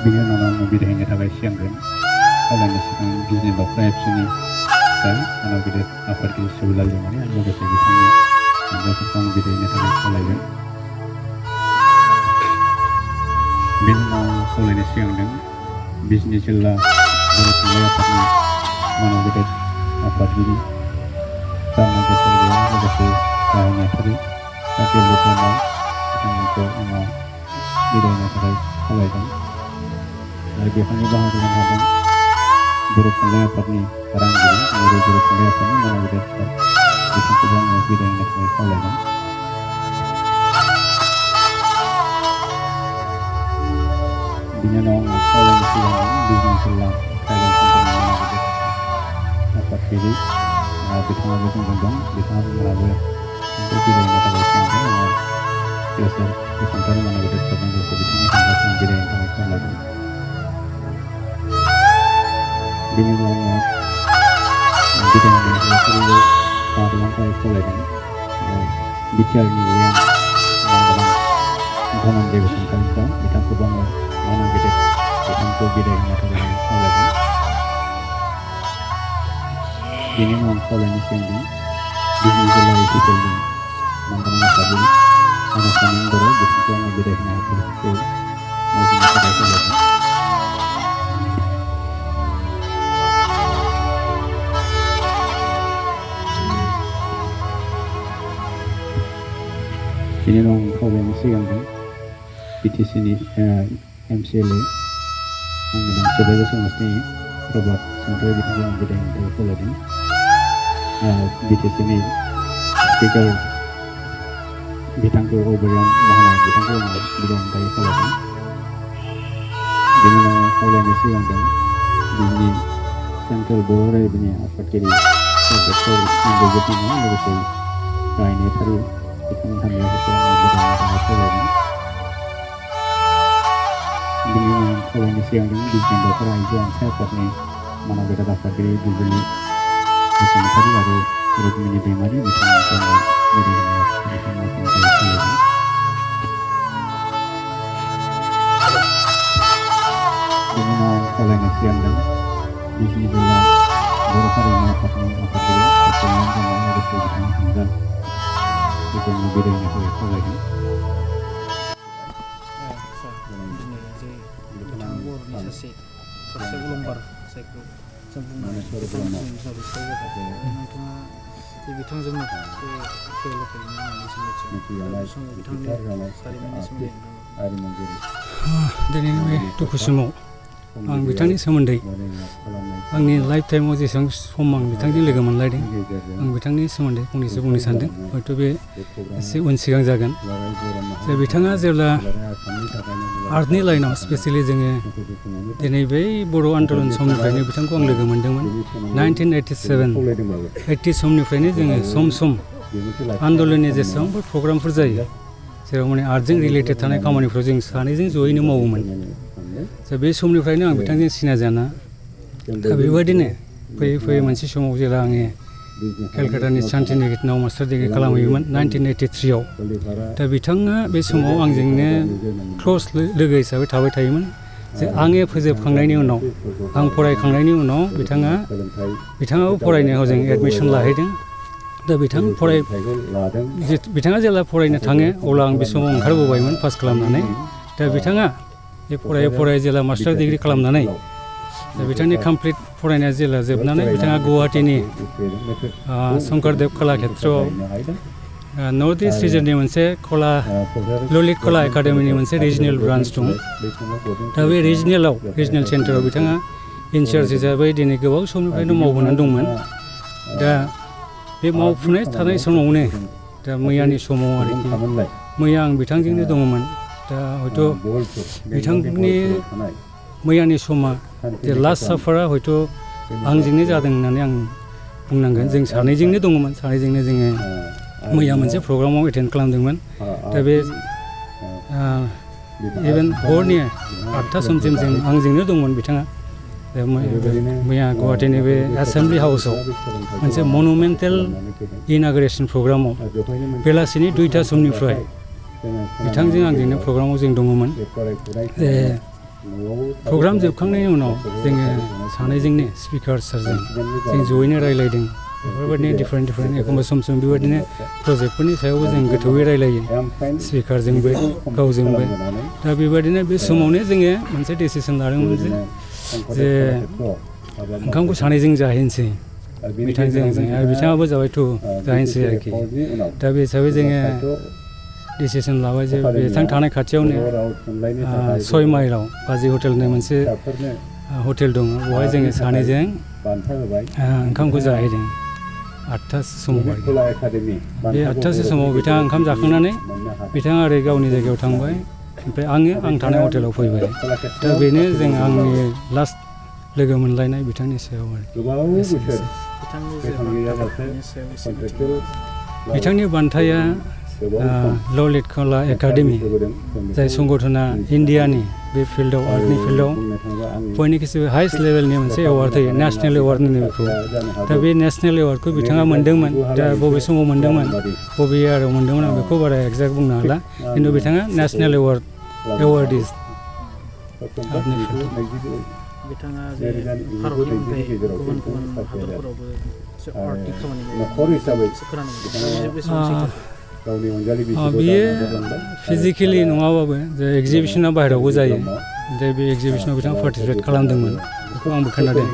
बिनि उनाव आङो बिदायहैनो थाखाय सिगांगोन खावलायनो सिगां गिदिर न'खर एबसुनि आंनाव गिदिर आफादगिरि सुबुलाल दैमारि आरो लोगोसे बिथांनि हानजाफोरखौ आं बिदायहैनो थाखाय खावलायगोन। बिनि उनाव खावलायनो सिगांदों बिजनि जिल्ला बर' थुनलाइ आफादनि मानाव गेदेर आफादगिरि दामा बसरगयारि लोगोसे गाहाय नेहाथारि दिल्ली ब्रह्म बिथांमोनखौ आङो बिदायहैनो थाखाय खावलायदों आरो बेवहायनो बाहागो लानो हादों बर' थुनलाइ आफादनि रांगिरि बर' थुनलाइ आफादनि मानाव गेदेर बिथांखौबो आङो बिदायहैनो थाखाय खावलायदों। बिनि उनाव आङो खावलायनो सिगांदों बिजनि जिल्ला ट्राइबेल सेन्टारनि मानाव गेदेर आफादगिरि बिथाङाबो जोंजों दं बिथाङाबो बिदायहैनो थाखाय सिगांदों आङो केसर बसुमतारी मानाव गेदेर लोगोसे बिथांनि हानजाखौ बिदायहैनो थाखाय खावलायदों। बिनि उनाव आङो बिदायहैनो हाबाफारियाव बाहागो लानो थाखाय खावलायदों बिटिआरनि लियान मांगोरां धनन्जय बसुमतारीखौ बिथांखौबो आङो मानाव गेदेर बिथांखौ बिदायहैनो थाखाय आङो खावलायदों। बिनि उनाव आं खावलायनो सिगांदों बिजनि जिल्ला इउपिपिएलनि मांगोरां आफादगिरि आनासामिन बर' बिथांखौ आङो बिदायहैनो हाबाफारिखौ मावफुंनो थाखाय खावलायदों। बिनि उनाव आं खावलायनो सिगांदों बिटिसिनि MCLA मांगोरां सुबाइजार समाजनि प्रभात सानथारि बिथांखौ आं बिदायहैनो थाखाय खावलायदों। बिटिसिनि स्पिकार बिथांखौ अबेराम महानायक बिथांखौ आङो बिदायहैनो थाखाय खावलायदों। बिनि उनाव आं खावलायनो सिगांदों बिनि सेन्ट्रेल बर' रायजोनि आफादगिरि डक्टर इन्द्रजित ब्रह्म लोगोसे गाहाय नेहाथारि बिथांनि हानजाफोरखौ आङो बिदायहैनो थाखाय खावलायदों। बिनि उनाव आं खावलायनो सिगांदों बिजनि दख'रा आइजो अनसाय आफादनि मानाव गेदेर आफादगिरि बुजुलि बसुमतारी आरो रुक्मिनि दैमारि बिथांमोनखौ आङो बिदायहैनो हाबाफारिखौ मावफुंनो थाखाय खावलायदों। बिनि उनाव आं खावलायनो सिगांदों बिजनि जिल्ला बर' हारिमु आफादनि आफादगिरि सत्यनारायण ब्रह्म लोगोसे बिथांनि हानजा बेखौ आङो बिदायहैनो थाखाय खावलायदों। बिथाङा बर'नि सासे अलंबार जायखौ जों बुंनानै नोंथाङा जे बिथांजोंनो बे खेला गेलेनो होननानै जों मिथियो बे समाव बिथांनि जारिमिननि सोमोन्दै दिनैनि बे दुखु समाव आं बिथांनि सोमोन्दै आंनि लाइफ टाइमाव जेसेबां सम आं बिथांजों लोगो मोनलायदों आं बिथांनि सोमोन्दै फंनैसो बुंनो सानदों हयथ' बे एसे उन सिगां जागोन जे बिथाङा जेब्ला आर्टनि लाइनाव स्पेसियेलि जोङो दिनै बै बर' आन्दलन समनिफ्रायनो बिथांखौ आं लोगो मोनदोंमोन 1987-80 समनिफ्रायनो जोङो सम सम आन्दलननि जेसेबांफोर प्रग्रामफोर जायो जेराव माने आर्टजों रिलेटेड थानाय खामानिफ्राव जों सानैजों जयैनो मावोमोन। दा बे समनिफ्रायनो आं बिथांजों सिनाजाना दा बेबायदिनो फैयै फैयै मोनसे समाव जेला आङो केलकाटानि शान्तिनिकेतनाव मास्टार डिग्रि खालामहैयोमोन 1983 दा बिथाङा बे समाव आंजोंनो क्ल'स लोगो हिसाबै थाबाय थायोमोन जे आङो फोजोबखांनायनि उनाव आं फरायखांनायनि उनाव बिथाङाबो फरायनायाव जों एडमिसन लाहैदों। दा बिथाङा जेला फरायनो थाङो अब्ला आं बे समाव ओंखारबोबायमोन पास खालामनानै। दा बिथाङा बे फरायै जेला मास्टार डिग्रि खालामनानै दा बिथांनि कमप्लिट फरायनाया जेला जोबनानै बिथाङा गुवाहाटीनि शंकरदेव कलाक्षेत्रआव नर्थ इस्ट रिजननि मोनसे ललित कला एकाडेमिनि मोनसे रिजनेल ब्रान्च दं। दा बे रिजनेल सेन्टाराव बिथाङा इनचार्ज हिसाबै दिनै गोबाव समनिफ्रायनो मावबोनानै दंमोन। दा बे मावफुनाय थानाय समावनो दा मैयानि समाव आरोखि मैया आं बिथांजोंनो दङमोन। दा हयथ' बिथांनि मैयानि समा जे लास्ट साफारा हयथ' आंजोंनो जादों होननानै आं बुंनांगोन। जों सानैजोंनो दङमोन, सानैजोंनो जोङो मैया मोनसे प्रग्रामाव एटेन्ड खालामदोंमोन। दा बे इभेन हरनि 8टा समसिम आंजोंनो दंमोन बिथाङा। मैया गुवाहाटीनि बे एसेम्बलि हाउसआव मोनसे मनुमेन्टेल इनागुरेसन प्रग्रामाव बेलासिनि 2टा समनिफ्राय बिथांजों आंजोंनो प्रग्रामाव जों दङमोन। प्रग्राम जोबखांनायनि उनाव जोङो सानैजोंनो स्पिकार सारजों जों जयैनो रायलायदों बेफोरबायदिनो डिफारेन्ट एखमबा सम बेबायदिनो प्रजेक्टफोरनि सायावबो जों गोथौयै रायलायो स्पिकारजोंबो गावजोंबो दा बेबायदिनो बे समावनो जोङो मोनसे डिसिसन लादोंमोन जे ओंखामखौ सानैजों जाहैनोसै बिथांजों आरो बिथाङाबो जाबायथ' जाहैनोसै आरोखि दा बे हिसाबै जोङो डिसिसन लाबाय जे बिथां थानाय खाथियावनो 6 माइलाव बाजै हटेल होननाय मोनसे हटेल दङ बेवहाय जोङो सानैजों ओंखामखौ जाहैदों 8थासो समाव आरोखि बे 8थासो समाव बिथाङा ओंखाम जाखांनानै बिथाङा ओरै गावनि जायगायाव थांबाय ओमफ्राय आं थानाय हटेलाव फैबाय दा बेनो जों आंनि लास्ट लोगो मोनलायनाय बिथांनि सायाव आरोखि बिथांनि बान्थाया ललित कला एकाडेमि जाय संगठना इन्डियानि बे फिल्डआव आर्टनि फिल्डआव बयनिख्रुइबो हाइस्ट लेभेलनि मोनसे एवार्ड होयो नेसनेल एवार्ड होनो बेखौ दा बे नेसनेल एवार्डखौ बिथाङा मोन्दोंमोन दा बबे समाव मोन्दोंमोन बबे इयाराव मोन्दोंमोन आं बेखौ बारा एक्जेक्ट बुंनो हाला खिन्थु बिथाङा नेसनेल एवार्डिस आर्टनि फिल्डआव बिथाङा जे भारतनि अनगायै गुबुन गुबुन हादरफोरावबो आर्टनि खामानि मावो बियो फिजिकेलि नङाबाबो जे एगजिबिसना बाहेरायावबो जायो दा बे एगजिबिसनाव बिथाङा पार्टिसिपेट खालामदोंमोन बेखौ आंबो खोनादों